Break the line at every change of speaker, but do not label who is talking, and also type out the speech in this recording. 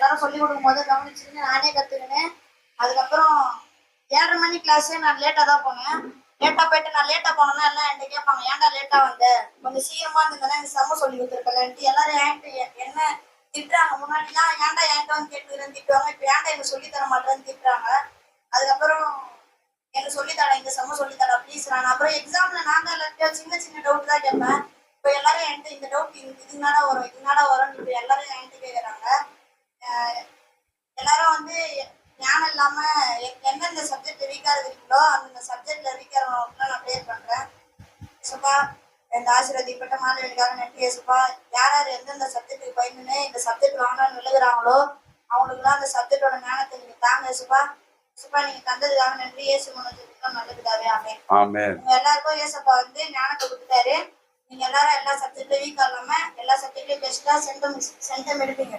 எல்லாரும் சொல்லி கொடுக்கும் போது கவனிச்சுன்னு நானே கத்துக்கினேன். அதுக்கப்புறம் 7:30 மணி கிளாஸ் நான் லேட்டா தான் போனேன். லேட்டா போயிட்டு நான் லேட்டா போனேன்னா எல்லாம் என்கிட்ட கேட்பாங்க, ஏன்டா லேட்டா வந்த, கொஞ்சம் சீக்கிரமா இருந்ததுன்னா எனக்கு செம்ம சொல்லி கொடுத்துருக்கலன்ட்டு எல்லாரும் என்கிட்ட என்ன திட்டுறாங்க. முன்னாடிலாம் ஏன்டா என்கிட்ட வந்து கேட்டுக்கிறேன்னு திட்டுவாங்க, இப்போ ஏன்டா எனக்கு சொல்லி தர மாட்டேன்னு திட்டுறாங்க. அதுக்கப்புறம் எனக்கு சொல்லித்தர, இந்த செம்ம சொல்லித்தர ப்ளீஸ். நான் அப்புறம் எக்ஸாம்ல நான் தான் எல்லாத்தையும் சின்ன சின்ன டவுட் தான் கேட்பேன். இப்போ எல்லாரும் என்கிட்ட இந்த டவுட் இதுனால வரும் இதுனால வரும்னு இப்போ எல்லாரும் என்கிட்ட கேட்குறாங்க. எல்லாரும் வந்து ஞானம் இல்லாம எந்தெந்த சப்ஜெக்ட் வீக்கா இருக்கீங்களோ அந்தந்த சப்ஜெக்ட்ல வீக்கா இருக்கவங்களுக்குலாம் நான் ப்ரேயர் பண்றேன். சுப்பா இந்த ஆசீர்வதிப்பட்ட மாணவர்களுக்காக நன்றி இயேசுப்பா. யார் யார் எந்தெந்த சப்ஜெக்ட்டுக்கு பயந்துன்னு இந்த சப்ஜெக்ட் வாங்கலாம்னு விழுகிறாங்களோ அவங்களுக்குலாம் அந்த சப்ஜெக்டோட ஞானத்தை நீங்க தாங்க இயேசுப்பா. இயேசுப்பா நீங்க தந்ததுக்காக நன்றி. இயேசு மூலத்துக்கு நல்லதுக்காகவே ஆமென்.
ஆமென்.
உங்க எல்லாருக்கும் இயேசுப்பா வந்து ஞானத்தை கொடுத்துட்டாரு. நீங்க எல்லாரும் எல்லா சப்ஜெக்ட்லயும் வீக்கா இல்லாம எல்லா சப்ஜெக்ட்லயும் பெஸ்டா சென்டம் எடுப்பீங்க.